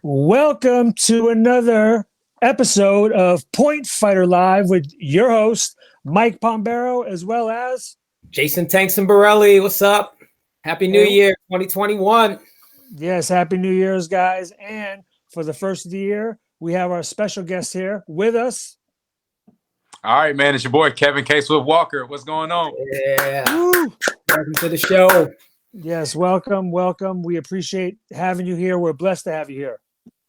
Welcome to another episode of Point Fighter Live with your host, Mike Pombero, as well as Jason Tankson Bourelly. What's up? Happy New Year, 2021. Yes, Happy New Year's, guys. And for the first of the year, we have our special guest here with us. All right, man. It's your boy, Kevin Casewell Walker. What's going on? Yeah. Woo! Welcome to the show. Yes, welcome. We appreciate having you here. We're blessed to have you here.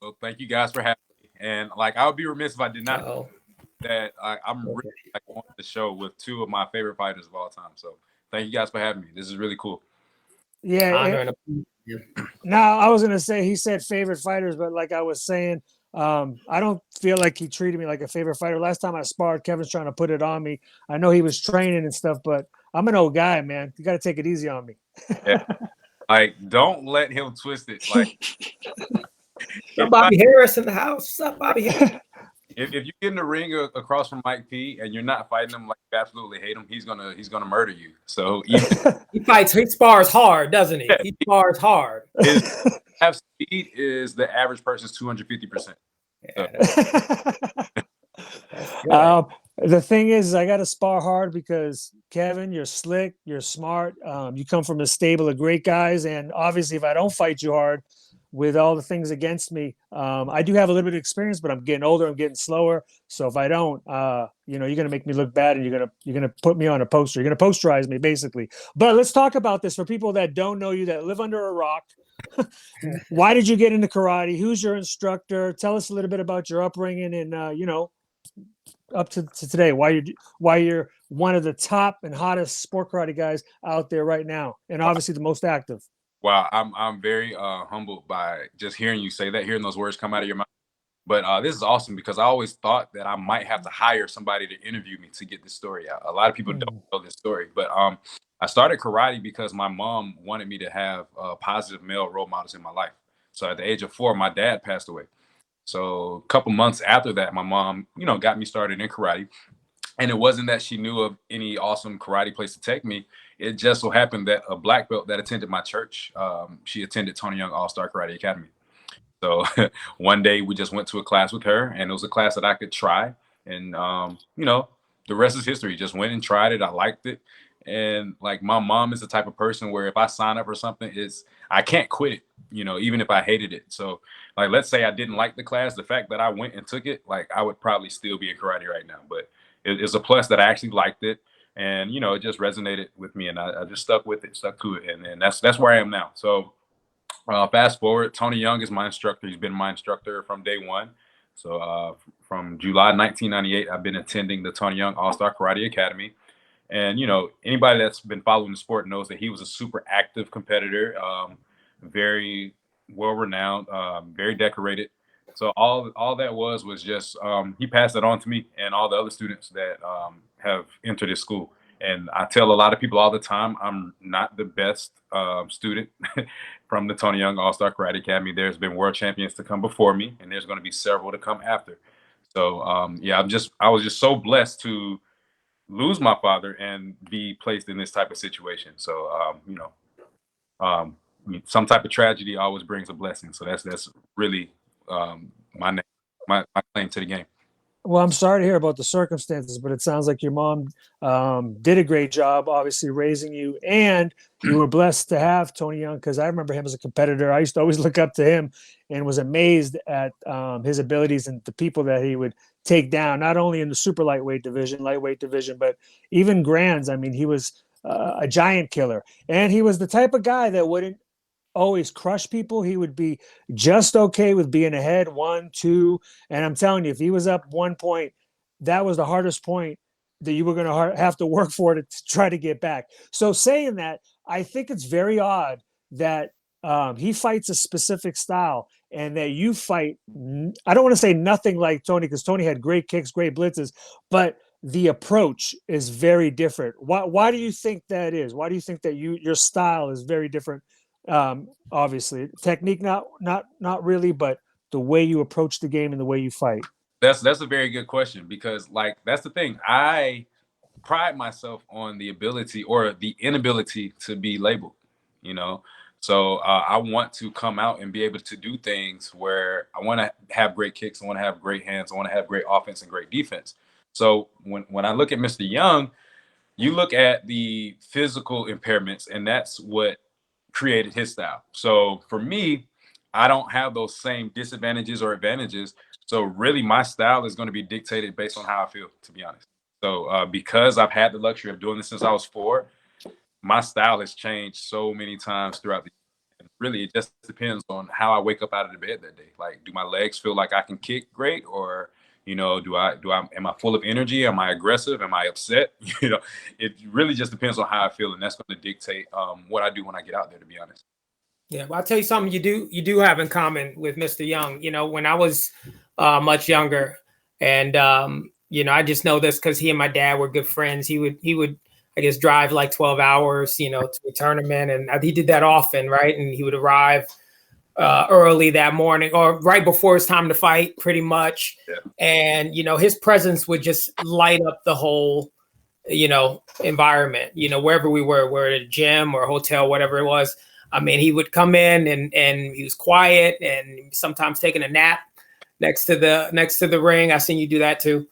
Well, thank you guys for having me. And I would be remiss if I did not that I'm really on the show with two of my favorite fighters of all time. So thank you guys for having me. This is really cool. Yeah. Now, I was going to say, he said favorite fighters, but like I was saying, I don't feel like he treated me like a favorite fighter. Last time I sparred, Kevin's trying to put it on me. I know he was training and stuff, but I'm an old guy, man. You got to take it easy on me. Yeah. Don't let him twist it. Bobby Harris in the house. What's up, Bobby Harris? If you get in the ring across from Mike P and you're not fighting him like you absolutely hate him, he's gonna murder you. So he spars hard, doesn't he? He spars hard. His half speed is the average person's 250%. The thing is, I got to spar hard because Kevin, you're slick, you're smart, you come from a stable of great guys, and obviously, if I don't fight you hard, with all the things against me, I do have a little bit of experience, but I'm getting older, I'm getting slower. So if I don't, you're going to make me look bad, and you're going to put me on a poster. You're going to posterize me, basically. But let's talk about this for people that don't know you, that live under a rock. Why did you get into karate? Who's your instructor? Tell us a little bit about your upbringing and up to today. Why you're one of the top and hottest sport karate guys out there right now, and obviously the most active. Wow, I'm very humbled by just hearing you say that, hearing those words come out of your mouth. But this is awesome because I always thought that I might have to hire somebody to interview me to get this story out. A lot of people don't know this story, but I started karate because my mom wanted me to have positive male role models in my life. So at the age of 4, my dad passed away. So a couple months after that, my mom, got me started in karate. And it wasn't that she knew of any awesome karate place to take me. It just so happened that a black belt that attended my church, she attended Tony Young All-Star Karate Academy. So one day we just went to a class with her, and it was a class that I could try. And, the rest is history. Just went and tried it. I liked it. And my mom is the type of person where if I sign up for something, I can't quit it, even if I hated it. So let's say I didn't like the class, the fact that I went and took it, I would probably still be in karate right now. But it's a plus that I actually liked it. And, it just resonated with me, and I just stuck to it. And that's where I am now. So fast forward, Tony Young is my instructor. He's been my instructor from day one. So from July 1998, I've been attending the Tony Young All-Star Karate Academy. And, anybody that's been following the sport knows that he was a super active competitor, very well-renowned, very decorated. So all that was just he passed it on to me and all the other students that have entered his school. And I tell a lot of people all the time, I'm not the best student from the Tony Young All-Star Karate Academy. There's been world champions to come before me, and there's going to be several to come after. So I was just so blessed to lose my father and be placed in this type of situation. So some type of tragedy always brings a blessing. So that's really my claim to the game. Well, I'm sorry to hear about the circumstances, but it sounds like your mom did a great job, obviously, raising you, and you were blessed to have Tony Young, because I remember him as a competitor. I used to always look up to him and was amazed at his abilities and the people that he would take down, not only in the super lightweight division, but even grands. I mean, he was a giant killer, and he was the type of guy that wouldn't always crush people. He would be just okay with being ahead 1-2. And I'm telling you, if he was up 1 point, that was the hardest point that you were going to have to work for to try to get back. So saying that, I think it's very odd that he fights a specific style and that you fight. I don't want to say nothing like Tony, because Tony had great kicks, great blitzes, but the approach is very different. Why do you think that is? Why do you think that your style is very different? Obviously technique, not really, but the way you approach the game and the way you fight. That's a very good question, because that's the thing. I pride myself on the ability or the inability to be labeled, So I want to come out and be able to do things where I want to have great kicks, I want to have great hands, I want to have great offense and great defense. So when I look at Mr. Young, you look at the physical impairments, and that's what created his style. So for me, I don't have those same disadvantages or advantages. So really, my style is going to be dictated based on how I feel, to be honest. So because I've had the luxury of doing this since I was 4, my style has changed so many times throughout the year. And really, it just depends on how I wake up out of the bed that day. Like, do my legs feel like I can kick great, or am I full of energy? Am I aggressive? Am I upset? It really just depends on how I feel, and that's going to dictate what I do when I get out there, to be honest. Yeah, well, I'll tell you something you do have in common with Mr. Young. When I was much younger, and I just know this because he and my dad were good friends. He would I guess drive like 12 hours, to a tournament, and he did that often, right? And he would arrive early that morning or right before it's time to fight, pretty much. Yeah. And his presence would just light up the whole environment. Wherever we were at a gym or a hotel, whatever it was. I mean, he would come in and he was quiet and sometimes taking a nap next to the ring. I seen you do that too.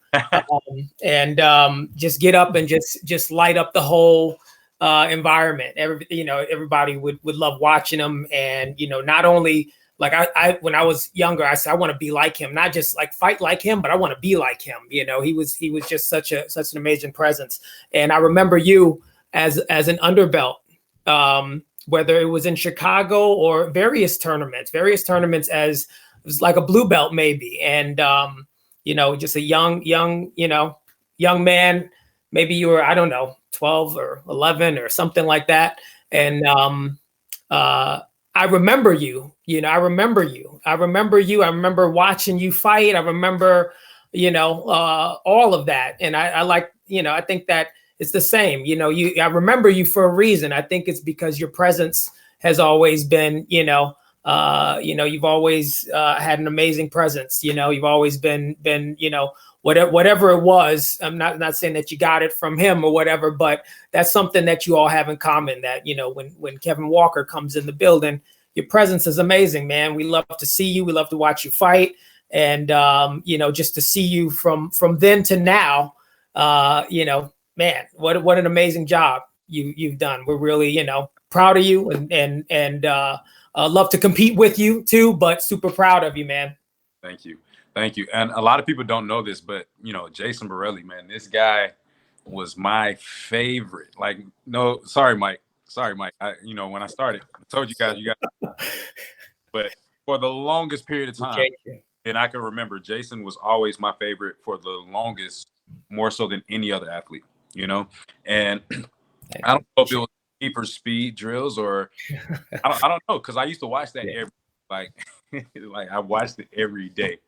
Just get up and just light up the whole environment. Everybody would love watching him. And, not only like I when I was younger, I said, I want to be like him, not just like fight like him, but I want to be like him. He was just such an amazing presence. And I remember you as an underbelt, whether it was in Chicago or various tournaments as it was like a blue belt maybe. And, just a young man, maybe you were, I don't know, 12 or 11 or something like that. And I remember you. I remember watching you fight. I remember, all of that. And I like, I think that it's the same. I remember you for a reason. I think it's because your presence has always been, you've always had an amazing presence. You've always been, whatever it was. I'm not saying that you got it from him or whatever, but that's something that you all have in common. That when Kevin Walker comes in the building, your presence is amazing, man. We love to see you. We love to watch you fight, and just to see you from then to now, man, what an amazing job you've done. We're really proud of you, and love to compete with you too, but super proud of you, man. Thank you. And a lot of people don't know this, but Jason Bourelly, man, this guy was my favorite. Like, no, sorry, Mike. When I started, I told you guys, but for the longest period of time, and I can remember, Jason was always my favorite for the longest, more so than any other athlete, and I don't know if it was keeper speed drills or I don't know, because I used to watch that like I watched it every day.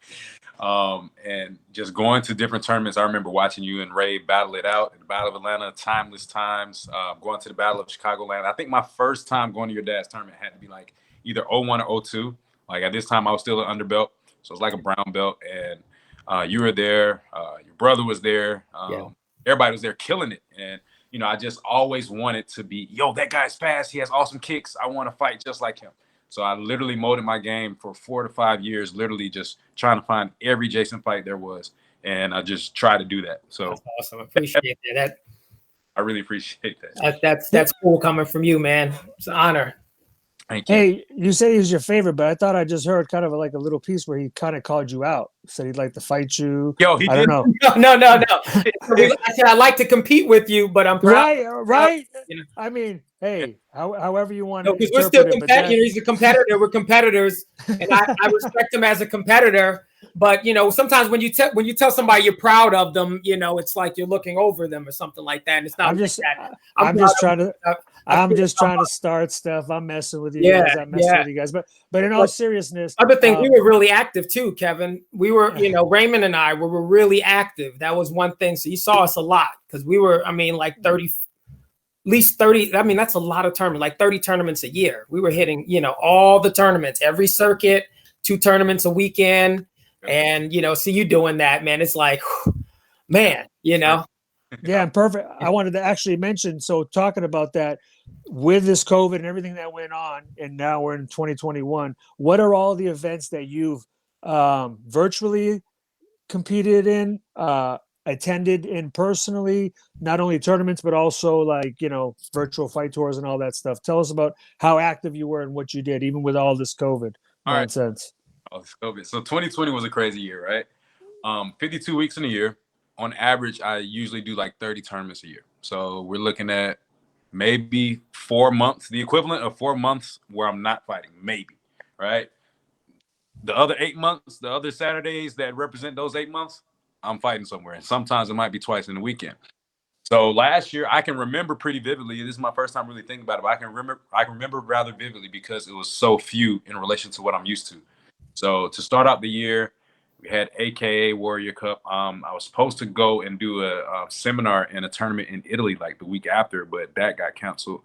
And just going to different tournaments. I remember watching you and Ray battle it out at the Battle of Atlanta, Timeless Times, going to the Battle of Chicagoland. I think my first time going to your dad's tournament had to be like either 01 or 02. Like at this time I was still an underbelt, so it's like a brown belt, and you were there, your brother was there, everybody was there killing it. And I just always wanted to be, that guy's fast, he has awesome kicks, I want to fight just like him. So I literally molded my game for 4 to 5 years, literally just trying to find every Jason fight there was. And I just try to do that. So that's awesome. I appreciate that. I really appreciate that. That's cool coming from you, man. It's an honor. Thank you. Hey, you say he's your favorite, but I thought I just heard kind of like a little piece where he kind of called you out. Said he'd like to fight you. He I did. don't know. No. I said I'd like to compete with you, but I'm proud. Right. I mean, hey, however you want to because we're still competitors. He's a competitor. We're competitors, and I respect him as a competitor. But sometimes when you tell somebody you're proud of them, it's like you're looking over them or something like that. And it's not. I'm just trying to start stuff. I'm messing with you guys. I'm messing with you guys. But in all seriousness, other thing, we were really active too, Kevin. We were, Raymond and I were really active. That was one thing. So you saw us a lot because we were, like 30. At least 30. I mean, that's a lot of tournaments, like 30 tournaments a year. We were hitting, all the tournaments, every circuit, 2 tournaments a weekend. And, see you doing that, man. It's like, man, Yeah, perfect. I wanted to actually mention, so talking about that, with this COVID and everything that went on, and now we're in 2021, what are all the events that you've virtually competed in, attended in personally, not only tournaments, but also like, virtual fight tours and all that stuff? Tell us about how active you were and what you did, even with all this COVID All right. nonsense. Oh, it's COVID. So 2020 was a crazy year, right? 52 weeks in a year. On average, I usually do like 30 tournaments a year. So we're looking at maybe 4 months, the equivalent of 4 months where I'm not fighting, maybe, right? The other 8 months, the other Saturdays that represent those 8 months, I'm fighting somewhere. And sometimes it might be twice in the weekend. So last year, I can remember pretty vividly. This is my first time really thinking about it, but I can remember rather vividly because it was so few in relation to what I'm used to. So to start out the year, we had AKA Warrior Cup. I was supposed to go and do a seminar and a tournament in Italy like the week after, but that got canceled.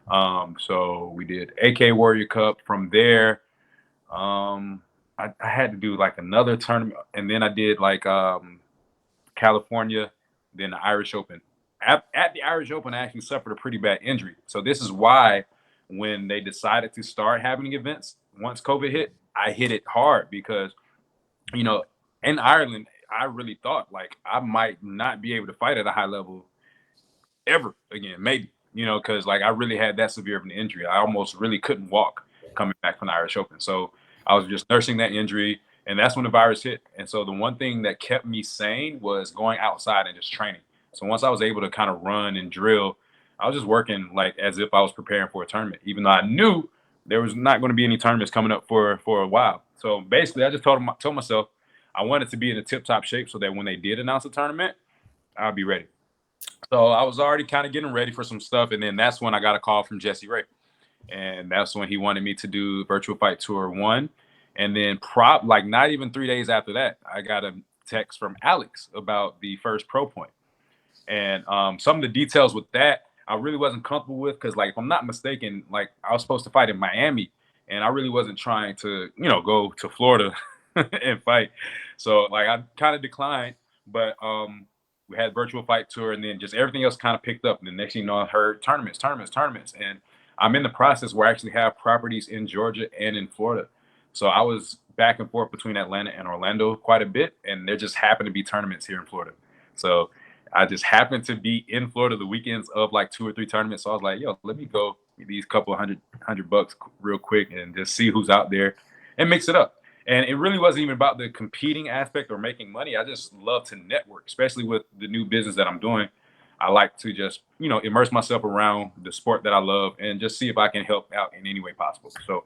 So we did AKA Warrior Cup. From there, I had to do like another tournament, and then I did like California, then the Irish Open. At the Irish Open, I actually suffered a pretty bad injury. So this is why when they decided to start having events, once COVID hit, I hit it hard because, in Ireland, I really thought like I might not be able to fight at a high level ever again, maybe, because like I really had that severe of an injury. I almost really couldn't walk coming back from the Irish Open. So I was just nursing that injury, and that's when the virus hit. And so the one thing that kept me sane was going outside and just training. So once I was able to kind of run and drill, I was just working like as if I was preparing for a tournament, even though I knew there was not going to be any tournaments coming up for a while. So basically, I just told myself I wanted to be in a tip-top shape so that when they did announce a tournament, I'll be ready. So I was already kind of getting ready for some stuff, and then that's when I got a call from Jesse Ray, and that's when he wanted me to do Virtual Fight Tour 1. And then like not even 3 days after that, I got a text from Alex about the first Pro Point. And some of the details with that, I really wasn't comfortable with because, like, if I'm not mistaken, like I was supposed to fight in Miami, and I really wasn't trying to, go to Florida and fight. So, like, I kind of declined. But we had Virtual Fight Tour, and then just everything else kind of picked up. And the next thing you know, I heard tournaments. And I'm in the process where I actually have properties in Georgia and in Florida. So I was back and forth between Atlanta and Orlando quite a bit, and there just happened to be tournaments here in Florida. So I just happened to be in Florida the weekends of like 2 or 3 tournaments. So I was like, yo, let me go these couple $100 real quick and just see who's out there and mix it up. And it really wasn't even about the competing aspect or making money. I just love to network, especially with the new business that I'm doing. I like to just, immerse myself around the sport that I love and just see if I can help out in any way possible. So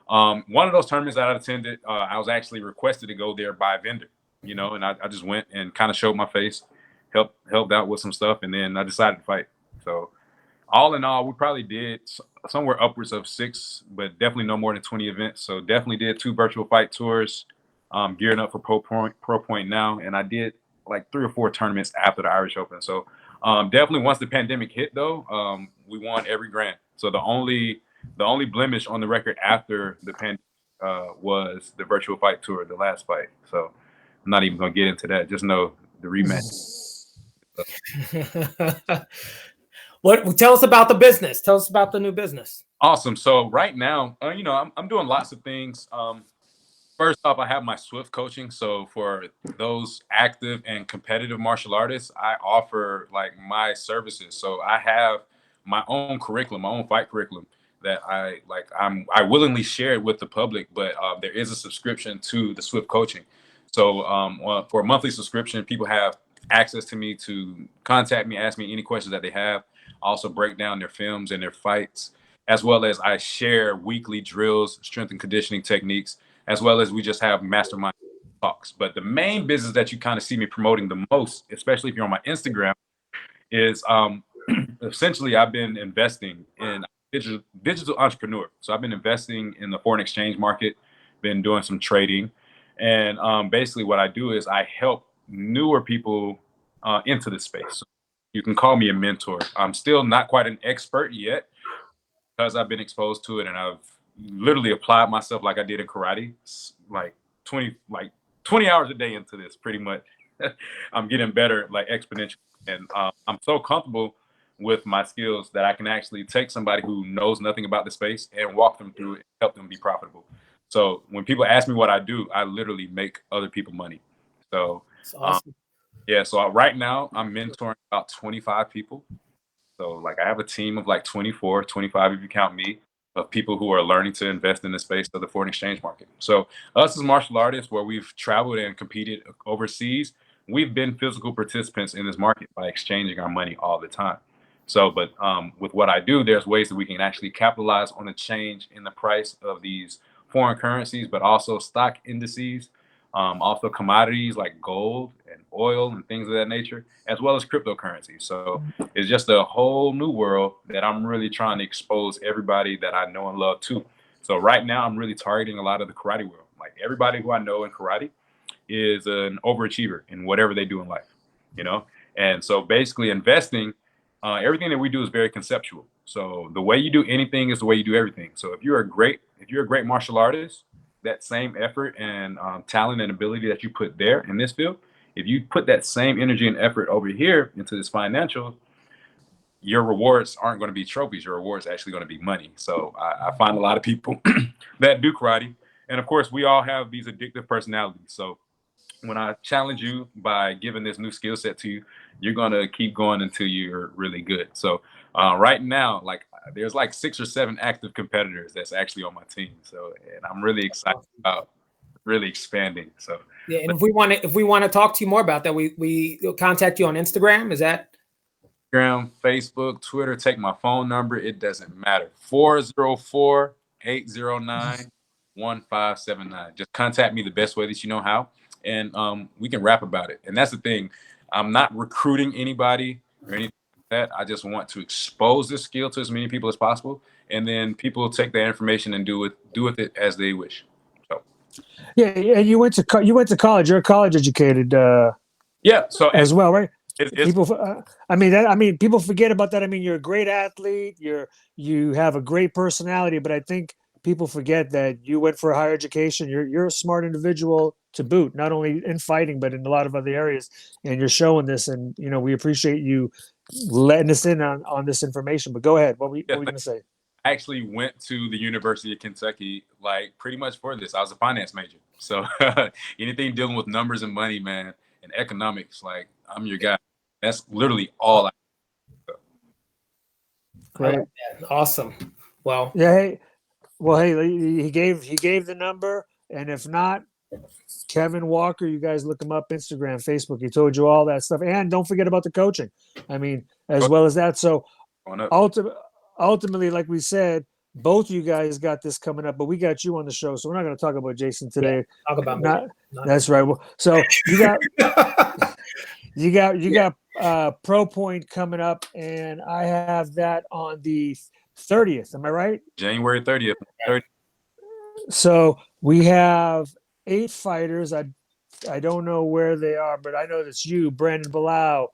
one of those tournaments that I attended, I was actually requested to go there by a vendor, and I just went and kind of showed my face, helped out with some stuff, and then I decided to fight. So all in all, we probably did somewhere upwards of 6, but definitely no more than 20 events. So definitely did 2 virtual fight tours, gearing up for Pro Point now. And I did like 3 or 4 tournaments after the Irish Open. So definitely once the pandemic hit, though, we won every grand. So the only blemish on the record after the pandemic was the virtual fight tour, the last fight. So I'm not even going to get into that. Just know the rematch. Tell us about the business. Tell us about the new business. Awesome. So right now, I'm doing lots of things. First off, I have my Swift coaching. So for those active and competitive martial artists, I offer like my services. So I have my own curriculum, my own fight curriculum that I willingly share it with the public, but there is a subscription to the Swift coaching. So for a monthly subscription, people have access to me to contact me, ask me any questions that they have. Also break down their films and their fights, as well as I share weekly drills, strength and conditioning techniques, as well as we just have mastermind talks. But the main business that you kind of see me promoting the most, especially if you're on my Instagram, is essentially I've been investing in digital entrepreneur. So I've been investing in the foreign exchange market, been doing some trading. And basically what I do is I help newer people into the space. So you can call me a mentor. I'm still not quite an expert yet because I've been exposed to it, and I've literally applied myself like I did in karate, like 20 hours a day into this pretty much. I'm getting better like exponentially. And I'm so comfortable with my skills that I can actually take somebody who knows nothing about the space and walk them through it and help them be profitable. So when people ask me what I do, I literally make other people money. So It's awesome. yeah, so right now I'm mentoring about 25 people. So like I have a team of like 24, 25 if you count me, of people who are learning to invest in the space of the foreign exchange market. So us as martial artists, where we've traveled and competed overseas, we've been physical participants in this market by exchanging our money all the time. So, but with what I do, there's ways that we can actually capitalize on the change in the price of these foreign currencies, but also stock indices, also commodities like gold and oil and things of that nature, as well as cryptocurrencies. So it's just a whole new world that I'm really trying to expose everybody that I know and love to. So right now, I'm really targeting a lot of the karate world. Like everybody who I know in karate is an overachiever in whatever they do in life, you know? And so basically investing, everything that we do is very conceptual. So the way you do anything is the way you do everything. So if you're a great martial artist, that same effort and talent and ability that you put there in this field, if you put that same energy and effort over here into this financial, your rewards aren't going to be trophies. Your rewards are actually going to be money. So I find a lot of people that do karate. And of course, we all have these addictive personalities. So when I challenge you by giving this new skill set to you, you're going to keep going until you're really good. So right now, like there's like 6 or 7 active competitors that's actually on my team. So, and I'm really excited about really expanding. So yeah, and if we want to talk to you more about that, we contact you on Instagram. Is that Instagram, Facebook, Twitter? Take my phone number. It doesn't matter. 404-809-1579. Just contact me the best way that you know how, and we can rap about it. And that's the thing. I'm not recruiting anybody or anything like that. I just want to expose this skill to as many people as possible, and then people take that information and do with it as they wish. So Yeah, and you went to college. You're a college educated yeah. So as well, right? it's People, I mean, people forget about that. I mean, you're a great athlete. You have a great personality, but I think people forget that you went for a higher education. You're a smart individual to boot, not only in fighting but in a lot of other areas. And you're showing this, and we appreciate you letting us in on this information. But go ahead. What were you going to say? I actually went to the University of Kentucky, like pretty much for this. I was a finance major. So anything dealing with numbers and money, man, and economics, like I'm your guy. That's literally all I do. Great. Like awesome. Well, yeah. Hey, he gave the number, and if not, Kevin Walker, you guys look him up, Instagram, Facebook. He told you all that stuff, and don't forget about the coaching. I mean, as well as that. So ultimately, like we said, both you guys got this coming up, but we got you on the show, so we're not going to talk about Jason today. Yeah, talk about not. That's right. Well, so you got you got Pro Point coming up, and I have that on the 30th. Am I right? January 30th. So we have 8 fighters. I don't know where they are, but I know it's you, Brandon Bilal,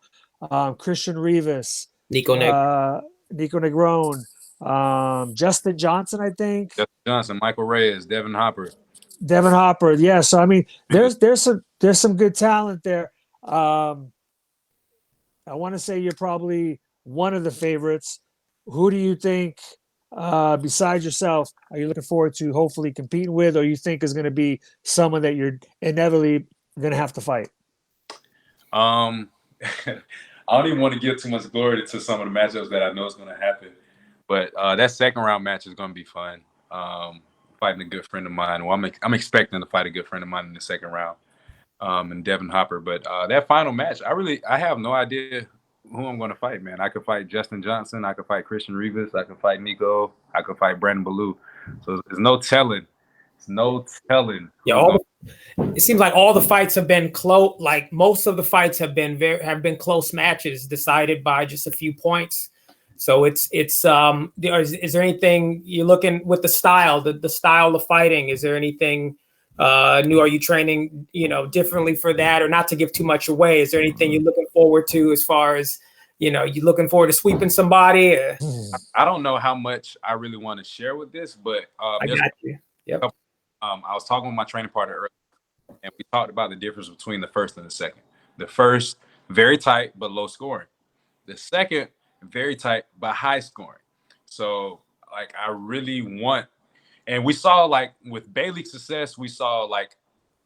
Christian Rivas, Nico Negron, Justin Johnson, I think. Justin Johnson, Michael Reyes, Devin Hopper. Yeah. So I mean, there's some good talent there. I want to say you're probably one of the favorites. Who do you think, besides yourself, are you looking forward to hopefully competing with, or you think is going to be someone that you're inevitably going to have to fight? I don't even want to give too much glory to some of the matchups that I know is going to happen, but that second round match is going to be fun. Fighting a good friend of mine. Well, I'm expecting to fight a good friend of mine in the second round, and Devin Hopper. But that final match, I have no idea who I'm going to fight, man. I could fight Justin Johnson. I could fight Christian Rivas. I could fight Nico. I could fight Brandon Bilal. So there's no telling. It's no telling. Yeah, it seems like all the fights have been close. Like most of the fights have been close matches decided by just a few points. So is there anything you're looking with the style of fighting? Is there anything new? Are you training, differently for that, or not to give too much away? Is there anything you're looking forward to as far as, you looking forward to sweeping somebody? I don't know how much I really want to share with this, but I got you. Yep. I was talking with my training partner earlier, and we talked about the difference between the first and the second. The first, very tight but low scoring. The second very tight, but high scoring. So like I really want, and we saw like with Bailey's success, we saw like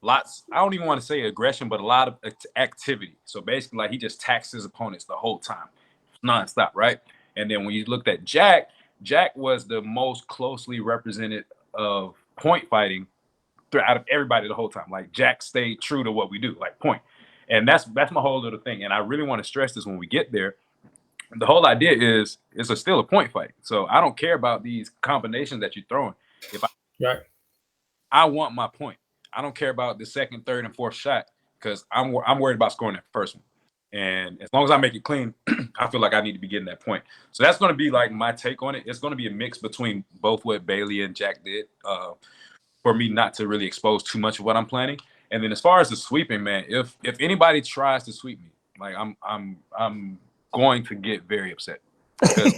lots. I don't even want to say aggression, but a lot of activity. So basically, like he just taxed his opponents the whole time, nonstop, right? And then when you looked at Jack, Jack was the most closely represented of point fighting out of everybody the whole time. Like Jack stayed true to what we do, like point. And that's my whole little thing. And I really want to stress this when we get there. The whole idea is it's still a point fight. So I don't care about these combinations that you're throwing. If I want my point. I don't care about the second, third, and fourth shot because I'm worried about scoring that first one. And as long as I make it clean, I feel like I need to be getting that point. So that's going to be like my take on it. It's going to be a mix between both what Bailey and Jack did for me not to really expose too much of what I'm planning. And then as far as the sweeping, man, if anybody tries to sweep me, like I'm going to get very upset. Because,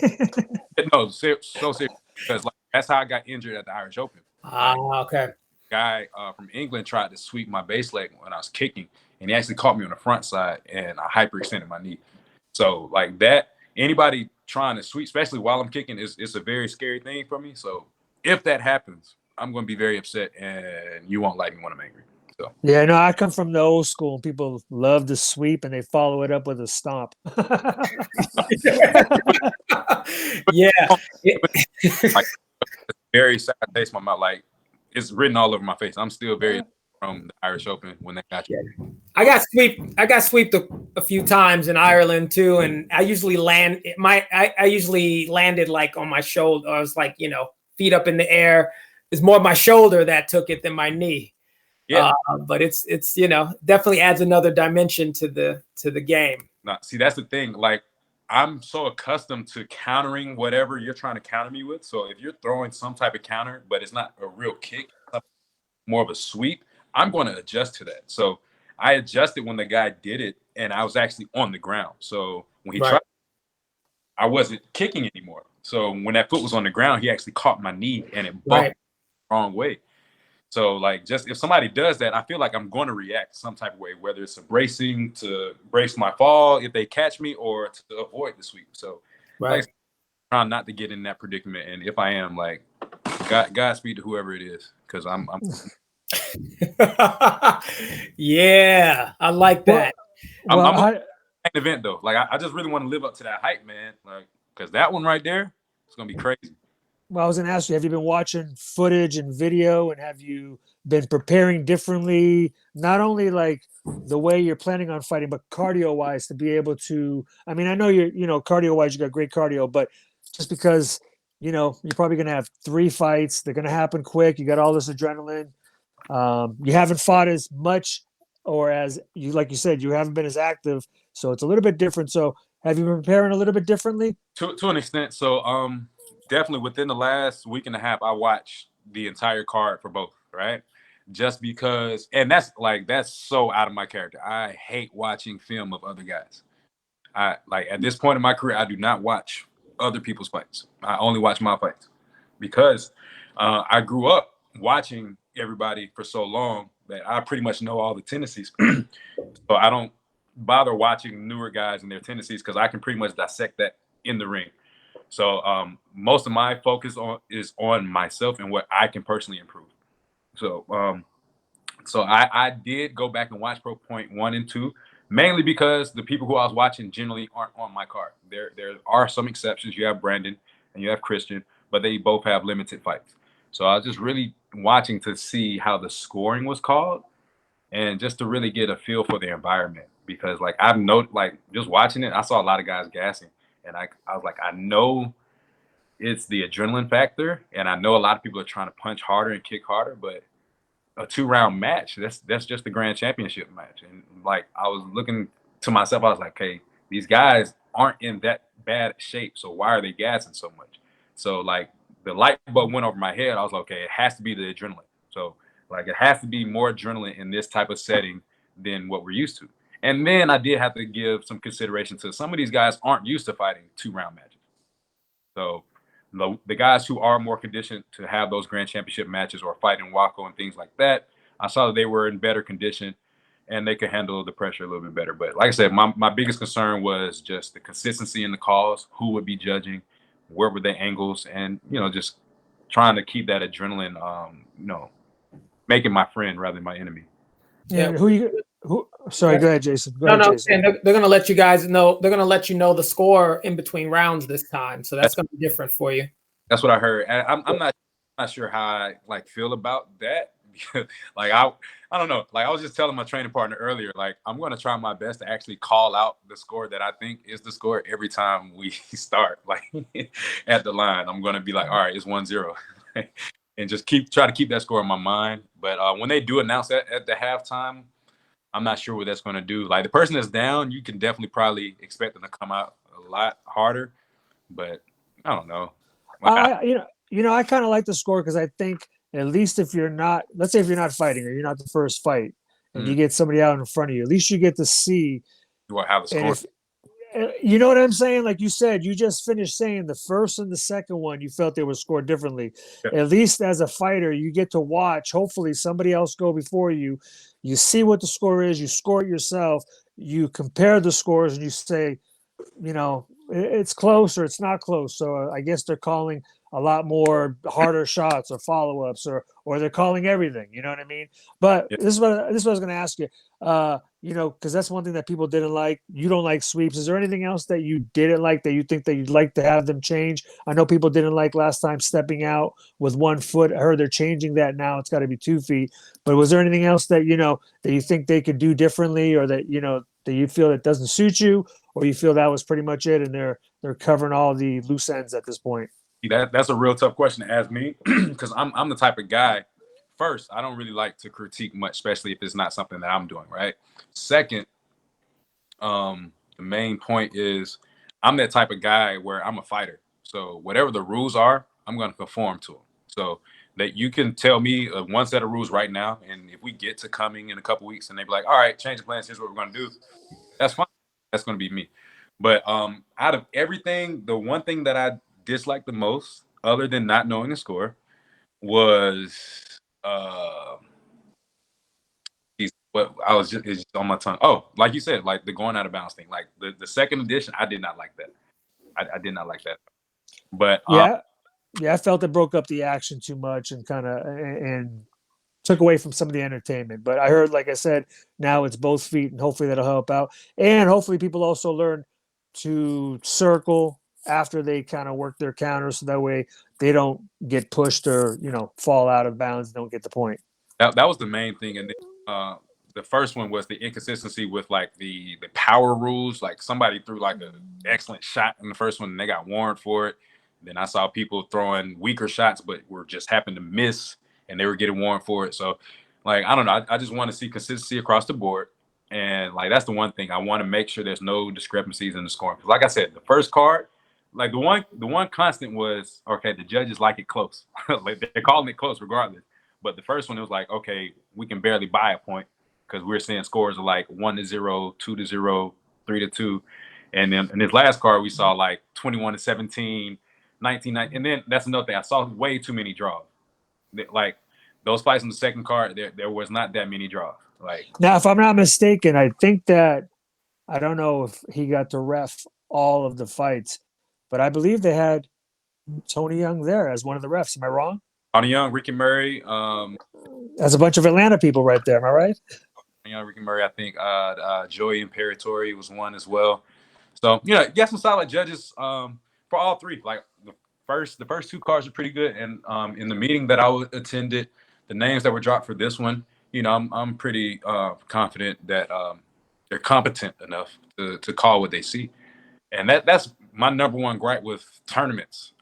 no, so serious. Because like that's how I got injured at the Irish Open. Okay. Guy from England tried to sweep my base leg when I was kicking, and he actually caught me on the front side, and I hyperextended my knee. So like that, anybody trying to sweep, especially while I'm kicking, it's a very scary thing for me. So if that happens, I'm going to be very upset, and you won't like me when I'm angry. So yeah, no, I come from the old school. People love to sweep, and they follow it up with a stomp. Yeah. Like, very sad taste in my mouth. Like it's written all over my face. I'm still very from the Irish Open when they got you. I got sweeped a few times in Ireland too, and I usually I usually landed like on my shoulder. I was like, feet up in the air. It's more my shoulder that took it than my knee. Yeah, but it's definitely adds another dimension to the game. Now, see, that's the thing. Like I'm so accustomed to countering whatever you're trying to counter me with. So if you're throwing some type of counter, but it's not a real kick, more of a sweep, I'm going to adjust to that. So I adjusted when the guy did it, and I was actually on the ground. So when he tried, I wasn't kicking anymore. So when that foot was on the ground, he actually caught my knee, and it bumped the wrong way. So like, just if somebody does that, I feel like I'm going to react some type of way, whether it's a bracing to brace my fall if they catch me, or to avoid the sweep. So like, trying not to get in that predicament. And if I am, like, Godspeed to whoever it is, because I'm yeah, I like that. I'm an event though. Like I just really want to live up to that hype, man. Like because that one right there, it's gonna be crazy. Well, I was going to ask you, have you been watching footage and video, and have you been preparing differently? Not only like the way you're planning on fighting, but cardio wise to be able to. I mean, I know cardio wise, you got great cardio, but just because you're probably going to have 3 fights, they're going to happen quick. You got all this adrenaline. You haven't fought as much, or as like you said, you haven't been as active, so it's a little bit different. So, have you been preparing a little bit differently? To an extent. So, definitely within the last week and a half, I watched the entire card for both, right? Just because, and that's so out of my character. I hate watching film of other guys. I like at this point in my career, I do not watch other people's fights. I only watch my fights because I grew up watching everybody for so long that I pretty much know all the tendencies. So I don't bother watching newer guys and their tendencies because I can pretty much dissect that in the ring. So most of my focus is on myself and what I can personally improve. So I did go back and watch Pro Point 1 and 2, mainly because the people who I was watching generally aren't on my card. There are some exceptions. You have Brandon and you have Christian, but they both have limited fights. So I was just really watching to see how the scoring was called, and just to really get a feel for the environment. Because like just watching it, I saw a lot of guys gassing. And I was like, I know it's the adrenaline factor, and I know a lot of people are trying to punch harder and kick harder, but a 2-round match, that's just the grand championship match. And like I was looking to myself, I was like, hey, these guys aren't in that bad shape, so why are they gassing so much? So like the light bulb went over my head. I was like, okay, it has to be the adrenaline. So like it has to be more adrenaline in this type of setting than what we're used to. And then I did have to give some consideration to some of these guys aren't used to fighting 2-round matches. So the guys who are more conditioned to have those grand championship matches or fighting Waco and things like that, I saw that they were in better condition. and they could handle the pressure a little bit better. But like I said, my biggest concern was just the consistency in the calls, who would be judging, where were the angles, and just trying to keep that adrenaline, making my friend rather than my enemy. And who? Sorry, go ahead, Jason. Go ahead, Jason. And they're going to let you guys know. They're going to let you know the score in between rounds this time, so that's going to be different for you. That's what I heard. And I'm not sure how I feel about that. Like I don't know. Like I was just telling my training partner earlier, like I'm going to try my best to actually call out the score that I think is the score every time we start. Like at the line, I'm going to be like, all right, it's 1-0, and just try to keep that score in my mind. But when they do announce that at the halftime, I'm not sure what that's going to do. Like the person that's down, you can definitely probably expect them to come out a lot harder. But I don't know. Like, I kind of like the score because I think at least if you're not, let's say if you're not fighting or you're not the first fight, and you get somebody out in front of you, at least you get to see. How the score. You know what I'm saying? Like you said, you just finished saying the first and the second one, you felt they were scored differently. Yeah. At least as a fighter, you get to watch, hopefully somebody else go before you. You see what the score is, you score it yourself, you compare the scores and you say, it's close or it's not close. So I guess they're calling a lot more harder shots or follow-ups or they're calling everything, you know what I mean? But this is what I was going to ask you, because that's one thing that people didn't like. You don't like sweeps. Is there anything else that you didn't like that you think that you'd like to have them change? I know people didn't like last time stepping out with 1 foot. I heard they're changing that now. It's got to be 2 feet. But was there anything else that, that you think they could do differently or that, that you feel that doesn't suit you, or you feel that was pretty much it and they're covering all the loose ends at this point? That's a real tough question to ask me because I'm the type of guy. First, I don't really like to critique much, especially if it's not something that I'm doing, right? Second, the main point is I'm that type of guy where I'm a fighter. So whatever the rules are, I'm going to conform to them. So that you can tell me one set of rules right now, and if we get to coming in a couple weeks and they be like, all right, change the plans, here's what we're going to do, that's fine. That's going to be me. But out of everything, the one thing that I disliked the most, other than not knowing the score, was what I was it's just on my tongue. Oh, like you said, like the going out of bounds thing. Like the second edition, I did not like that. I did not like that. But I felt it broke up the action too much and kind of and took away from some of the entertainment. But I heard, like I said, now it's both feet, and hopefully that'll help out. And hopefully people also learn to circle after they kind of work their counters, so that way they don't get pushed or fall out of bounds and don't get the point. That was the main thing. And then, the first one was the inconsistency with like the power rules. Like somebody threw like an excellent shot in the first one and they got warned for it. Then I saw people throwing weaker shots, but were just happened to miss and they were getting warned for it. So like, I don't know. I just want to see consistency across the board. And like, that's the one thing I want to make sure there's no discrepancies in the scoring. Because like I said, the first card, like the one constant was, okay, the judges like it close. Like they're calling it close regardless. But the first one, it was like, okay, we can barely buy a point because we're seeing scores of like 1-0, 2-0, 3-2. And then in this last card, we saw like 21-17, 19-9. And then that's another thing. I saw way too many draws. Like those fights in the second card, there was not that many draws. Like now, if I'm not mistaken, I think that I don't know if he got to ref all of the fights, but I believe they had Tony Young there as one of the refs. Am I wrong? Tony Young, Ricky Murray. There's a bunch of Atlanta people right there. Am I right? Ricky Murray, I think. Joey Imperatori was one as well. So, you got some solid judges for all three. Like the first 2 cards are pretty good. And in the meeting that I attended, the names that were dropped for this one, I'm pretty confident that they're competent enough to call what they see. And that's my number one gripe with tournaments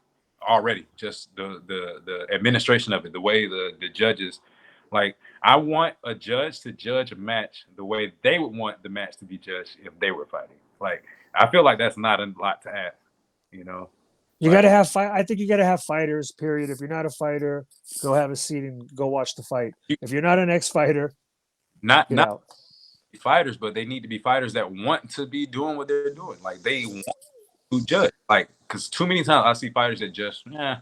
already. Just the administration of it, the way the judges, like I want a judge to judge a match the way they would want the match to be judged if they were fighting. Like I feel like that's not a lot to ask, You got to have fight. I think you got to have fighters. Period. If you're not a fighter, go have a seat and go watch the fight. If you're not an ex-fighter, not fighters, but they need to be fighters that want to be doing what they're doing. Like they want to judge. Like because too many times I see fighters that just I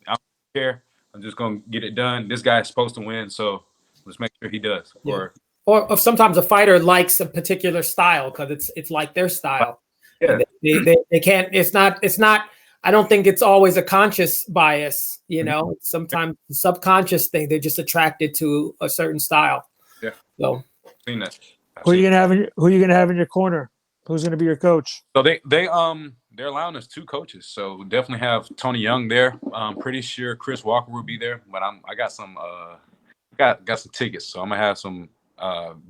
don't care. I'm just gonna get it done. This guy's supposed to win, so let's make sure he does. Yeah. Or or sometimes a fighter likes a particular style because it's like their style. Yeah. They can't. It's not. I don't think it's always a conscious bias. You know, sometimes the subconscious thing. They're just attracted to a certain style. Yeah. So Seen that. Who are you gonna have in your corner? Who's gonna be your coach? So they're allowing us 2 coaches. So definitely have Tony Young there. I'm pretty sure Chris Walker will be there, but I got some got some tickets, so I'm gonna have some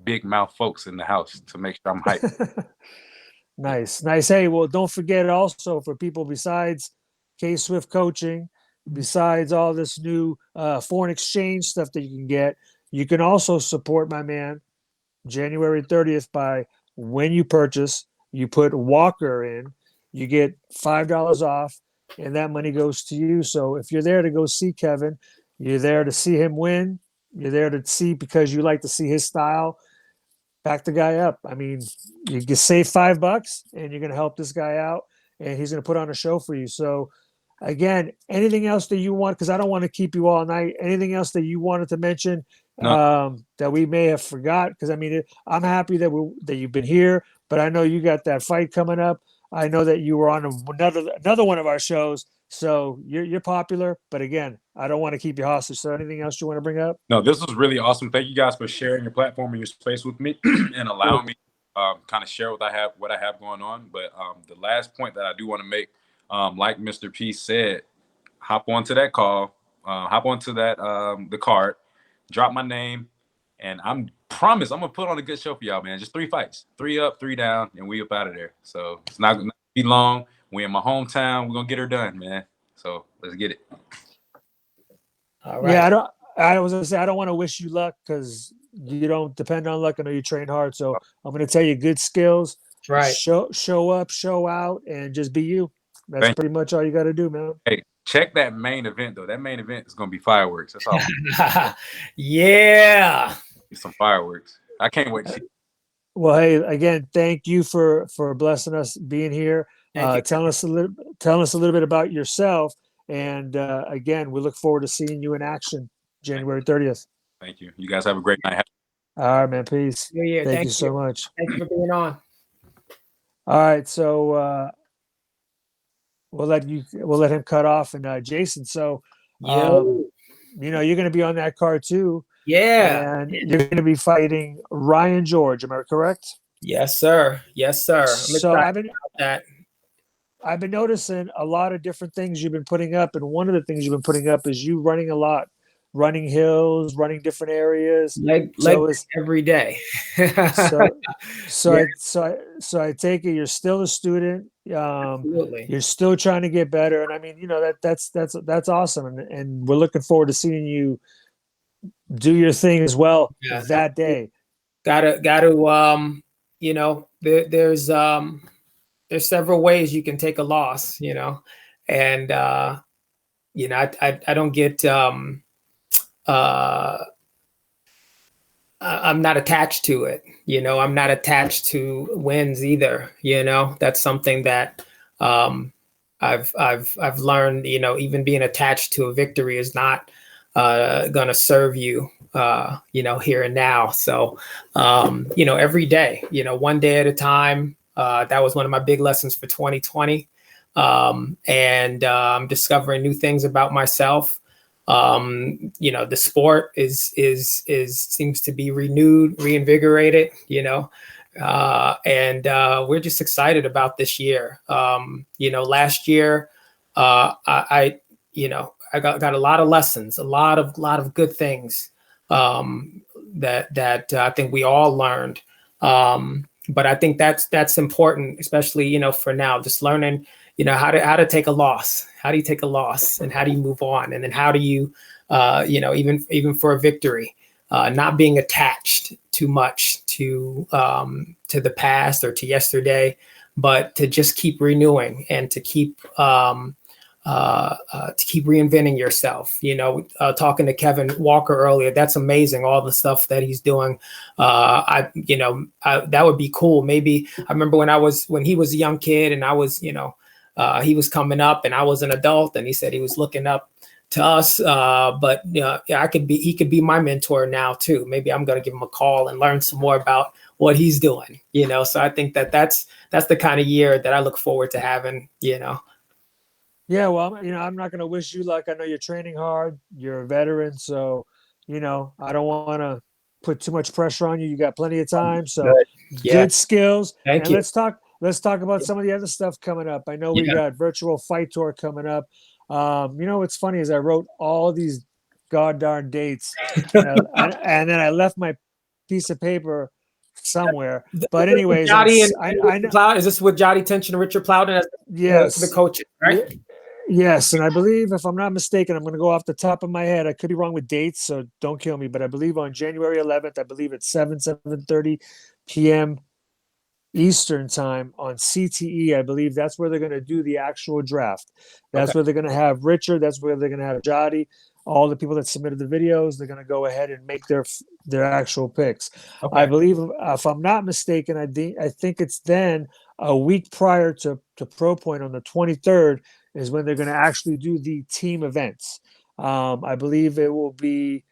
big mouth folks in the house to make sure I'm hyped. Nice. Hey, well, don't forget also for people besides K-Swift coaching, besides all this new foreign exchange stuff that you can get, you can also support my man January 30th by when you purchase, you put Walker in, you get $5 off, and that money goes to you. So if you're there to go see Kevin, you're there to see him win, you're there to see because you like to see his style, back the guy up. I mean, you can save $5 and you're going to help this guy out and he's going to put on a show for you. So again, anything else that you want, because I don't want to keep you all night, anything else that you wanted to mention that we may have forgot? Because I mean, I'm happy that you've been here, but I know you got that fight coming up. I know that you were on another one of our shows, so you're popular. But again, I don't want to keep you hostage. So anything else you want to bring up? No, this was really awesome. Thank you guys for sharing your platform and your space with me and allowing me kind of share what I have going on. But the last point that I do want to make, like Mr. P said, hop onto that call, hop onto that the card, drop my name, and I'm gonna put on a good show for y'all, man. Just 3 fights, 3 up, 3 down, and we up out of there. So it's not gonna be long. We in my hometown. We're gonna get her done, man. So let's get it. all right. Yeah, I was gonna say I don't want to wish you luck because you don't depend on luck. I know you train hard, so I'm gonna tell you good skills. Right. Show up, show out, and just be you. That's pretty much all you got to do, man. Hey, check that main event though. That main event is gonna be fireworks. That's all. Yeah. Some fireworks. I can't wait to see. Well, hey, again, thank you for blessing us being here. Telling us a little bit about yourself, and again, we look forward to seeing you in action January 30th. Thank you. You guys have a great night. All right, man. Peace. Yeah. Thank you so much. Thank you for being on. All right, so we'll let him cut off, and Jason. So, you know, you're going to be on that card too. Yeah. And you're going to be fighting Ryan George. Am I correct? Yes, sir. Yes, sir. So I've been noticing a lot of different things you've been putting up, and one of the things you've been putting up is you running a lot, running hills, running different areas, like every day. so I take it you're still a student. Absolutely. You're still trying to get better, and I mean, you know, that's awesome, and we're looking forward to seeing you do your thing as well that day. Gotta you know, there's several ways you can take a loss, you know, and you know, I don't get I'm not attached to it, you know. I'm not attached to wins either, you know. That's something that I've learned, you know. Even being attached to a victory is not gonna serve you, you know, here and now. So you know, every day, you know, one day at a time. That was one of my big lessons for 2020, and I'm discovering new things about myself. You know, the sport is seems to be renewed, reinvigorated, you know, and we're just excited about this year. You know, last year, I you know, I got a lot of lessons, a lot of good things that I think we all learned. But I think that's important, especially, you know, for now, just learning, you know, how to take a loss. How do you take a loss, and how do you move on? And then how do you, you know, even for a victory, not being attached too much to the past or to yesterday, but to just keep renewing and to keep reinventing yourself. You know, talking to Kevin Walker earlier, that's amazing. All the stuff that he's doing. That would be cool. Maybe I remember when he was a young kid and I was, you know, he was coming up and I was an adult, and he said he was looking up to us. But yeah, he could be my mentor now too. Maybe I'm going to give him a call and learn some more about what he's doing, So I think that's the kind of year that I look forward to having, Yeah, well, I'm not going to wish you luck. I know you're training hard. You're a veteran, so I don't want to put too much pressure on you. You got plenty of time, so Good. Yeah. good skills. Thank And you. let's talk about some of the other stuff coming up. I know we got virtual fight tour coming up. What's funny is I wrote all these goddamn dates, and then I left my piece of paper somewhere. But anyways, I know. Is this with Jotty Tension and Richard Plowden as the coaches, right? Yes, and I believe, if I'm not mistaken, I'm going to go off the top of my head. I could be wrong with dates, so don't kill me. But I believe on January 11th, I believe it's 7:30 p.m. Eastern time on CTE. I believe that's where they're going to do the actual draft. That's where they're going to have Richard. That's where they're going to have Jotty. All the people that submitted the videos, they're going to go ahead and make their actual picks. Okay. I believe, if I'm not mistaken, I think it's then a week prior to Pro Point on the 23rd is when they're going to actually do the team events. I believe it will be,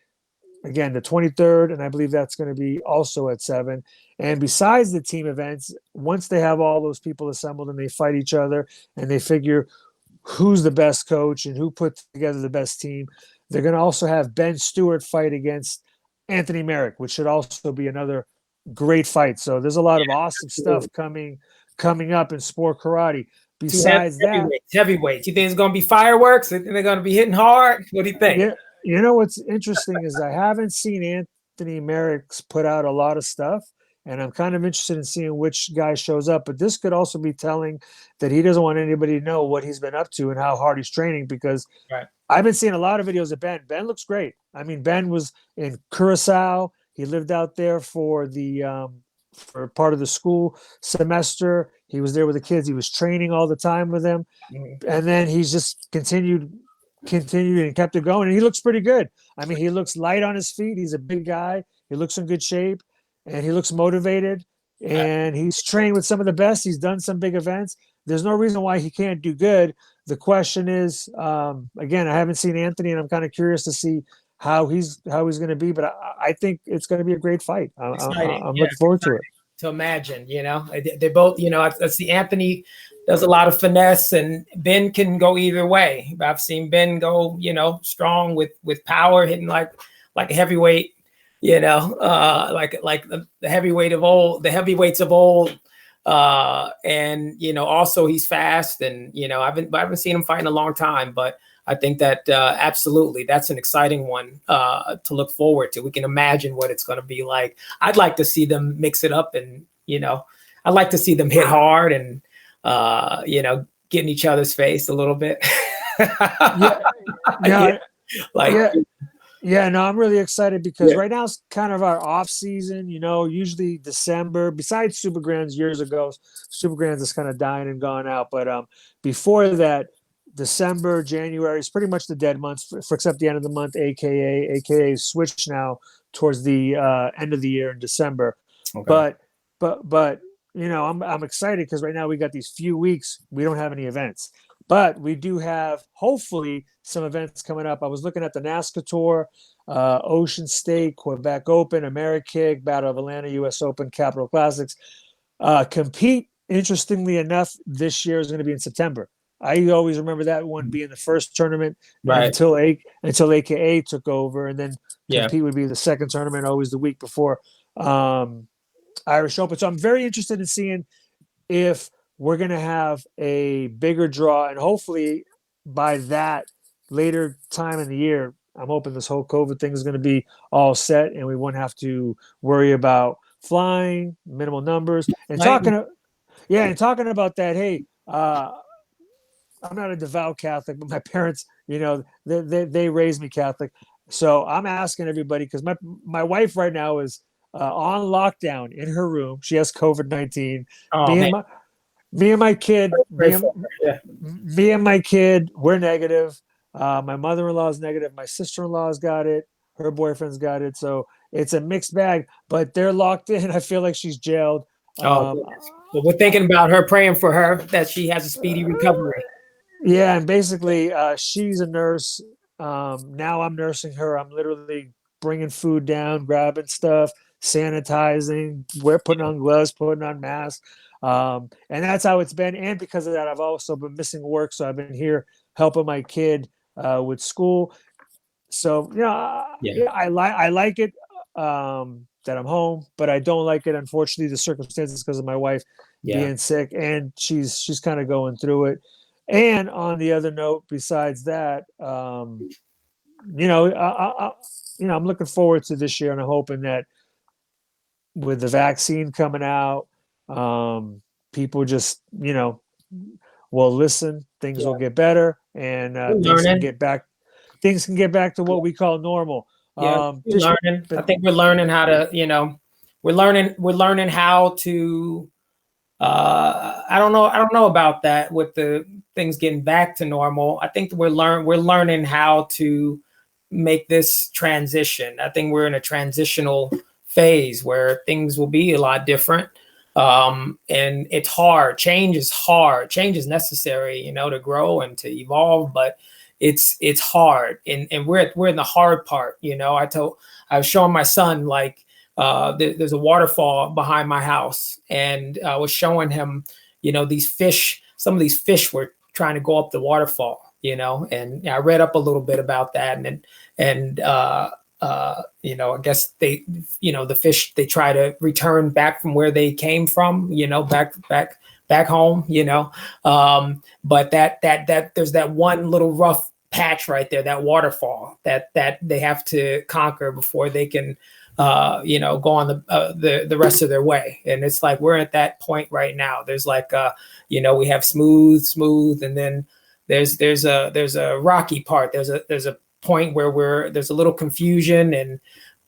again, the 23rd, and I believe that's going to be also at 7. And besides the team events, once they have all those people assembled and they fight each other and they figure who's the best coach and who put together the best team, they're going to also have Ben Stewart fight against Anthony Merrick, which should also be another great fight. So there's a lot of awesome stuff coming up in sport karate. Besides heavyweights. You think it's going to be fireworks? You think they're going to be hitting hard? What do you think? Yeah, what's interesting is I haven't seen Anthony Merrick's put out a lot of stuff, and I'm kind of interested in seeing which guy shows up. But this could also be telling that he doesn't want anybody to know what he's been up to and how hard he's training, because I've been seeing a lot of videos of Ben. Ben looks great. I mean, Ben was in Curacao. He lived out there for for part of the school semester. He was there with the kids. He was training all the time with them. And then he's just continued and kept it going. And he looks pretty good. I mean, he looks light on his feet. He's a big guy. He looks in good shape, and he looks motivated. And he's trained with some of the best. He's done some big events. There's no reason why he can't do good. The question is, again, I haven't seen Anthony, and I'm kind of curious to see how he's going to be. But I think it's going to be a great fight. I'm looking forward to it. To imagine, they both, I see Anthony does a lot of finesse, and Ben can go either way. I've seen Ben go, strong with power, hitting like a heavyweight, like the heavyweight of old, the heavyweights of old. And also he's fast, and I haven't seen him fight in a long time, but I think that absolutely that's an exciting one to look forward to. We can imagine what it's going to be like. I'd like to see them mix it up, and I'd like to see them hit hard and get in each other's face a little bit. No, I'm really excited because right now it's kind of our off season. Usually December, besides Super Grands years ago, Super Grands is kind of dying and gone out. But before that, December, January is pretty much the dead months, for except the end of the month, aka switch now towards the end of the year in December. Okay. But I'm excited because right now we got these few weeks. We don't have any events, but we do have hopefully some events coming up. I was looking at the NASCAR Tour, Ocean State, Quebec Open, Amerikick, Battle of Atlanta, U.S. Open, Capital Classics. Compete, interestingly enough, this year is going to be in September. I always remember that one being the first tournament until AKA took over, and then Compete would be the second tournament, always the week before Irish Open. So I'm very interested in seeing if we're going to have a bigger draw, and hopefully by that later time in the year, I'm hoping this whole COVID thing is going to be all set, and we won't have to worry about flying, minimal numbers, and talking about that. Hey, I'm not a devout Catholic, but my parents, they raised me Catholic. So I'm asking everybody, because my wife right now is on lockdown in her room. She has COVID-19. Me and my kid, we're negative. My mother-in-law is negative. My sister-in-law's got it. Her boyfriend's got it. So it's a mixed bag, but they're locked in. I feel like she's jailed. But we're thinking about her, praying for her that she has a speedy recovery. Yeah, and basically she's a nurse. Now I'm nursing her. I'm literally bringing food down, grabbing stuff, sanitizing, we're putting on gloves, putting on masks. And that's how it's been. And because of that, I've also been missing work. So I've been here helping my kid with school. So, Yeah. yeah, I like it that I'm home, but I don't like it, unfortunately, the circumstances because of my wife Yeah. being sick, and she's kind of going through it. And on the other note, besides that, you know, I'm looking forward to this year, and I'm hoping that with the vaccine coming out, people just, will listen. Things Yeah. will get better, and We're things can learning. get back. Things can get back to what we call normal. Yeah, we're Just, learning. I but think we're learning how to, we're learning how to I don't know about that with the things getting back to normal. I think we're learning how to make this transition. I think we're in a transitional phase where things will be a lot different. And it's hard. Change is hard. Change is necessary, to grow and to evolve, but it's hard. And we're in the hard part. I was showing my son, like, there's a waterfall behind my house, and I was showing him, these fish. Some of these fish were trying to go up the waterfall, and I read up a little bit about that, and I guess the fish, they try to return back from where they came from, back home, but that there's that one little rough patch right there, that waterfall that they have to conquer before they can go on the rest of their way. And it's like we're at that point right now. There's like we have smooth, and then there's a rocky part. There's a point where there's a little confusion and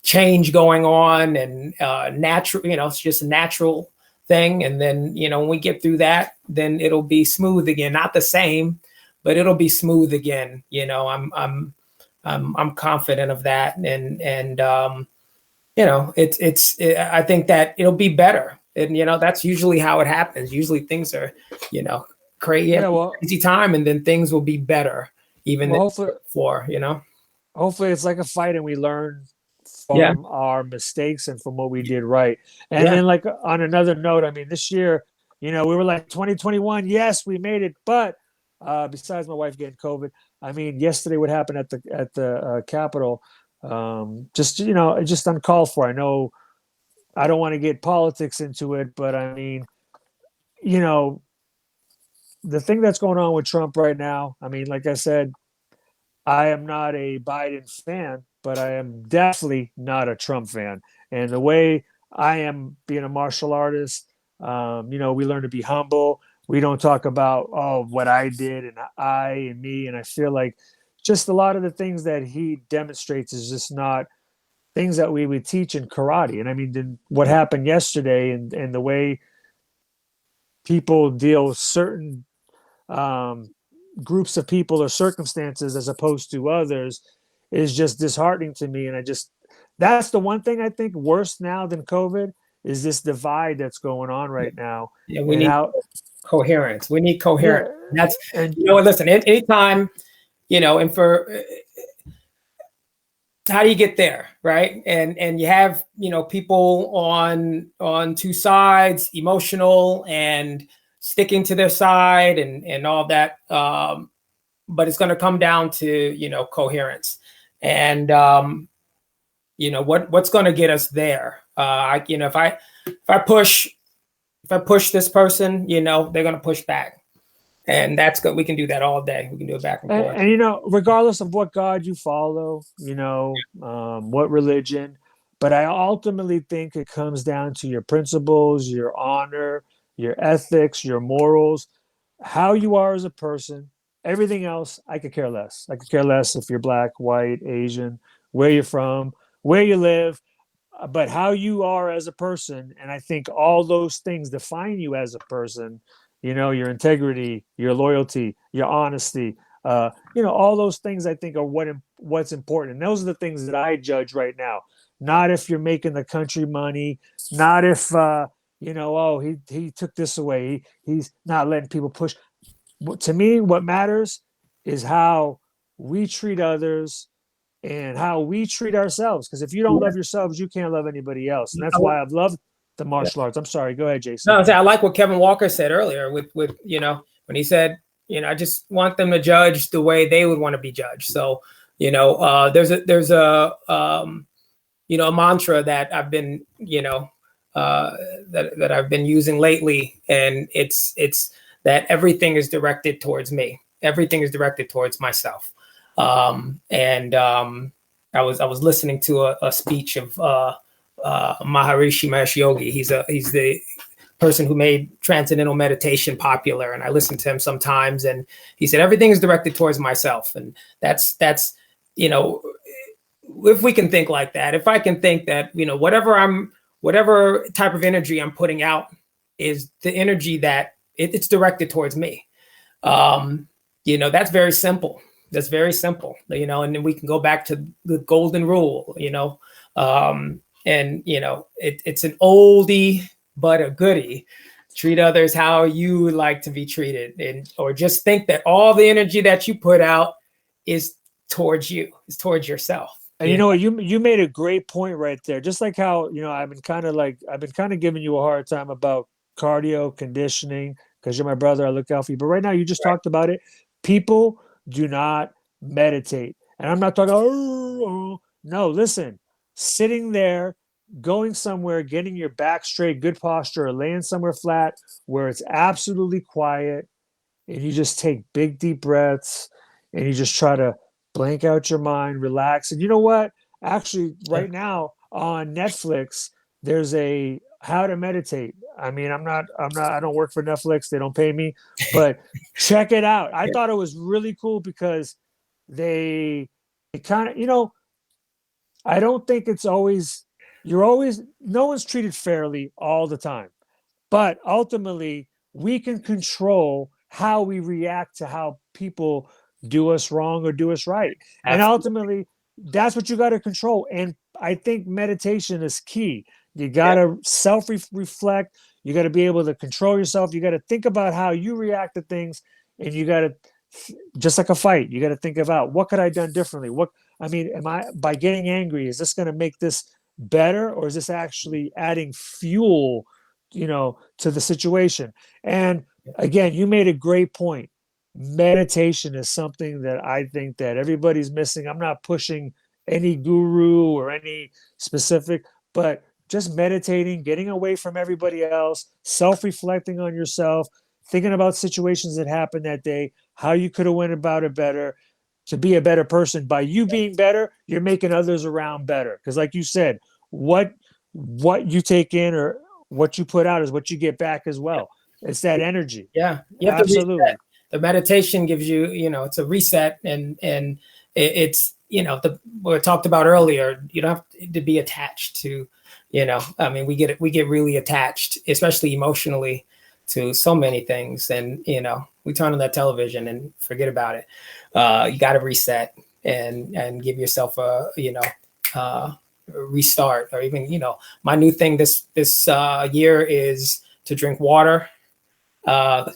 change going on, and natural, it's just a natural thing. And then when we get through that, then it'll be smooth again. Not the same, but it'll be smooth again. I'm confident of that, and I think that it'll be better. And, that's usually how it happens. Usually things are, crazy, yeah, well, crazy time, and then things will be better even well, than before, hopefully it's like a fight, and we learn Yeah. from our mistakes and from what we did right. And Yeah. then, like, on another note, I mean, this year, we were like 2021. Yes, we made it, but besides my wife getting COVID, I mean, yesterday what happened at the Capitol, just just uncalled for. I know I don't want to get politics into it, but I mean, the thing that's going on with Trump right now, I mean, like I said, I am not a Biden fan, but I am definitely not a Trump fan. And the way I am, being a martial artist, we learn to be humble. We don't talk about, what I did and I and me. And I feel like just a lot of the things that he demonstrates is just not things that we would teach in karate. And I mean, then what happened yesterday, and the way people deal with certain groups of people or circumstances as opposed to others is just disheartening to me. And that's the one thing I think worse now than COVID is this divide that's going on right now. Yeah, we need coherence. We need coherence. Yeah, That's, listen, anytime, and for, how do you get there, right? And you have, people on two sides, emotional and sticking to their side, and all of that. But it's going to come down to, coherence, and what's going to get us there. If I push this person, they're going to push back, and that's good. We can do that all day. We can do it back and forth. And regardless of what God you follow, what religion, but I ultimately think it comes down to your principles, your honor, your ethics, your morals, how you are as a person. Everything else, I could care less. I could care less if you're black, white, Asian, where you're from, where you live, but how you are as a person. And I think all those things define you as a person. Your integrity, your loyalty, your honesty, all those things I think are what's important. And those are the things that I judge right now. Not if you're making the country money, not if he took this away. He's not letting people push. To me, what matters is how we treat others and how we treat ourselves. Because if you don't love yourselves, you can't love anybody else. And that's why I've loved the martial arts. I'm sorry. Go ahead, Jason. No, I like what Kevin Walker said earlier with when he said, I just want them to judge the way they would want to be judged. So, there's a a mantra that I've been, that I've been using lately. And it's that everything is directed towards me. Everything is directed towards myself. I was listening to a speech of Maharishi Mahesh Yogi. He's the person who made transcendental meditation popular, and I listen to him sometimes. And he said everything is directed towards myself, and that's if we can think like that, if I can think that whatever type of energy I'm putting out is the energy that it's directed towards me. That's very simple. That's very simple, and then we can go back to the golden rule, it's an oldie, but a goodie. Treat others how you would like to be treated, or just think that all the energy that you put out is towards you, is towards yourself. And you know what, you made a great point right there. Just like how, I've been kind of giving you a hard time about cardio conditioning because you're my brother. I look out for you. But right now you just talked about it. People do not meditate. And I'm not talking, no, listen, sitting there, going somewhere, getting your back straight, good posture, or laying somewhere flat where it's absolutely quiet, and you just take big, deep breaths, and you just try to blank out your mind, relax. And you know what? Actually, right now on Netflix, there's a how to meditate. I mean, I don't work for Netflix. They don't pay me, but check it out. I thought it was really cool because it kind of, I don't think it's always, no one's treated fairly all the time, but ultimately we can control how we react to how people do us wrong or do us right. Absolutely. And ultimately that's what you got to control. And I think meditation is key. You got to self-reflect. You got to be able to control yourself. You got to think about how you react to things, and you got to, just like a fight, you got to think about what could I have done differently? By getting angry, is this going to make this better, or is this actually adding fuel, to the situation? And again, you made a great point. Meditation is something that I think that everybody's missing. I'm not pushing any guru or any specific, but just meditating, getting away from everybody else, self-reflecting on yourself, thinking about situations that happened that day, how you could have went about it better, to be a better person. By you being better, you're making others around better. Because like you said, what you take in or what you put out is what you get back as well. It's that energy. Yeah, you have absolutely. The meditation gives you, it's a reset, and it's, what we talked about earlier. You don't have to be attached to, we get really attached, especially emotionally, to so many things, and we turn on that television and forget about it. You got to reset and give yourself a restart, or even my new thing this year is to drink water.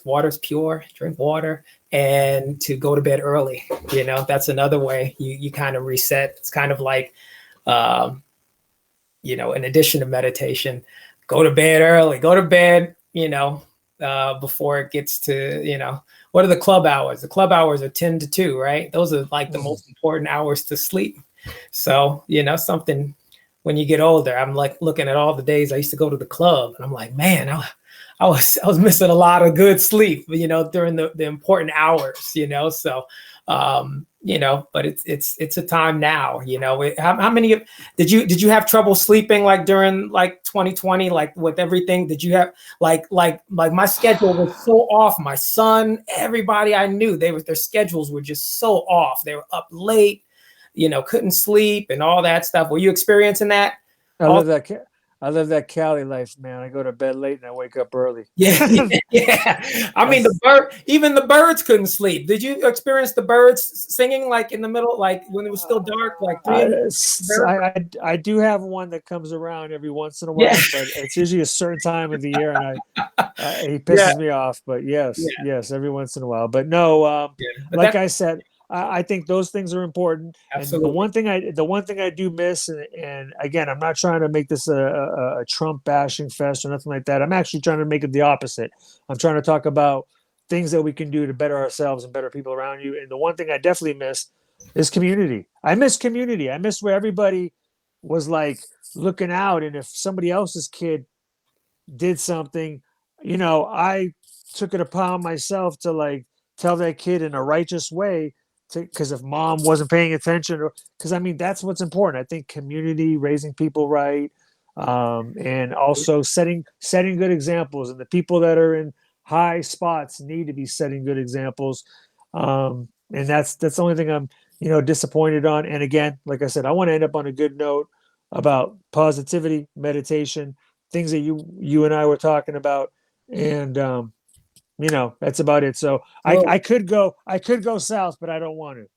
Water's pure, drink water, and to go to bed early. That's another way you kind of reset. It's kind of like, in addition to meditation, go to bed early, before it gets to, what are the club hours? The club hours are 10 to 2, right? Those are like the most important hours to sleep. So, something when you get older, I'm like looking at all the days I used to go to the club, and I'm like, man, I was missing a lot of good sleep, during the important hours, so, but it's a time now, how many, did you have trouble sleeping like during like 2020, like with everything? Did you have like my schedule was so off, my son, everybody I knew, their schedules were just so off. They were up late, couldn't sleep and all that stuff. Were you experiencing that? I live that Cali life, man. I go to bed late and I wake up early. Yeah. I mean, even the birds couldn't sleep. Did you experience the birds singing like in the middle, like when it was still dark, like I do have one that comes around every once in a while, but it's usually a certain time of the year, and he pisses me off. But yes, every once in a while. But no, but like I said, I think those things are important. Absolutely. And the one thing I do miss, and again, I'm not trying to make this a Trump bashing fest or nothing like that. I'm actually trying to make it the opposite. I'm trying to talk about things that we can do to better ourselves and better people around you. And the one thing I definitely miss is community. I miss community. I miss where everybody was like looking out, and if somebody else's kid did something, I took it upon myself to like tell that kid in a righteous way, because if mom wasn't paying attention, or because I mean that's what's important. I think community, raising people right, and also setting good examples, and the people that are in high spots need to be setting good examples. And that's the only thing I'm disappointed on. And again, like I said, I want to end up on a good note about positivity, meditation, things that you and I were talking about, and that's about it. So I could go south, but I don't want to.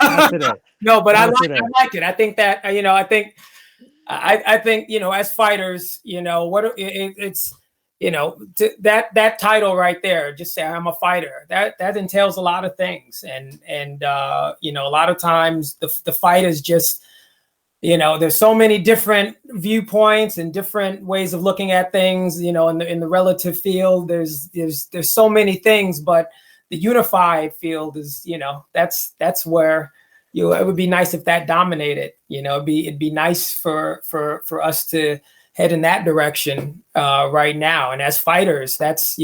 Not today. No, but I today. like it. I think that I think as fighters, it's that title right there. Just say I'm a fighter. That entails a lot of things, and a lot of times the fight is just. There's so many different viewpoints and different ways of looking at things, in the relative field, there's so many things, but the unified field is, that's where it would be nice if that dominated, it'd be nice for us to head in that direction right now. And as fighters, that's,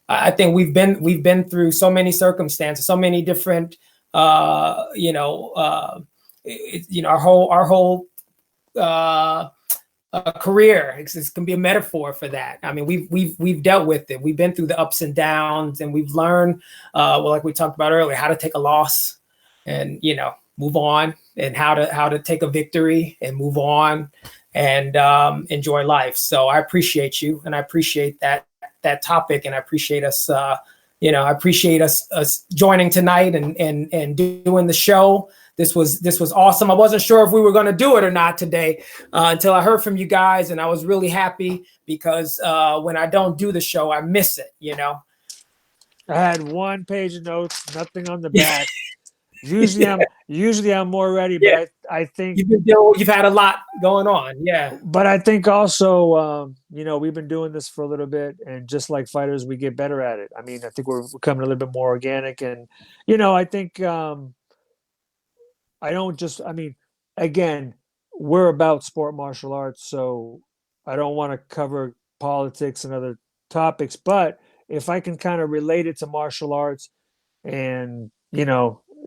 I think we've been through so many circumstances, so many different, our whole career it's can be a metaphor for that. I mean, we've dealt with it. We've been through the ups and downs, and we've learned, like we talked about earlier, how to take a loss and move on, and how to take a victory and move on, and enjoy life. So I appreciate you, and I appreciate that topic, and I appreciate us. I appreciate us joining tonight and doing the show. This was awesome. I wasn't sure if we were going to do it or not today until I heard from you guys, and I was really happy because when I don't do the show, I miss it. I had 1 page of notes, nothing on the back. Usually I'm more ready, but I think you've had a lot going on. Yeah. But I think also, we've been doing this for a little bit, and just like fighters, we get better at it. I mean, I think we're becoming a little bit more organic, and, I think, again, we're about sport martial arts, so I don't want to cover politics and other topics, but if I can kind of relate it to martial arts, and,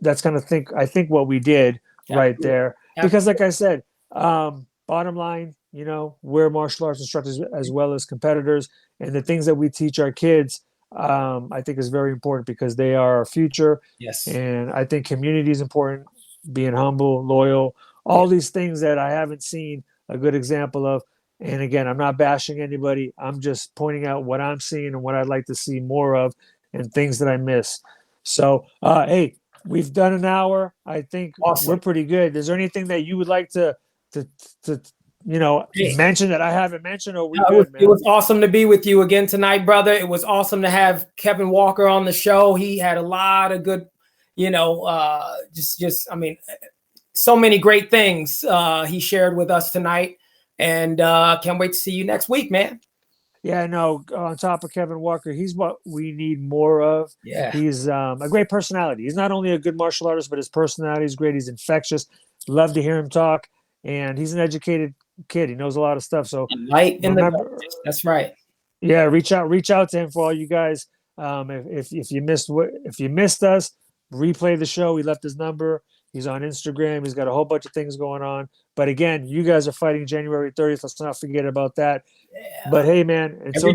that's kind of I think what we did right there. Because like I said, bottom line, we're martial arts instructors as well as competitors, and the things that we teach our kids, I think is very important because they are our future. Yes. And I think community is important, being humble, loyal, all these things that I haven't seen a good example of. And again, I'm not bashing anybody. I'm just pointing out what I'm seeing and what I'd like to see more of, and things that I miss. So, hey, we've done an hour. I think we're pretty good. Is there anything that you would like to mention that I haven't mentioned? Or it was awesome to be with you again tonight, brother. It was awesome to have Kevin Walker on the show. He had a lot of good, I mean, so many great things he shared with us tonight, and can't wait to see you next week, man. Yeah, no, on top of Kevin Walker, he's what we need more of. Yeah. He's a great personality. He's not only a good martial artist, but his personality is great. He's infectious. Love to hear him talk. And he's an educated kid. He knows a lot of stuff. So that's right. Yeah, reach out to him for all you guys. If you missed us, replay the show. We left his number. He's on Instagram. He's got a whole bunch of things going on. But again, you guys are fighting January 30th. Let's not forget about that. Yeah. But hey, man, until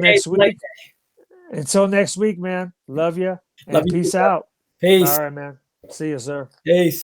next week, man, love you. And peace out. Peace. All right, man. See you, sir. Peace.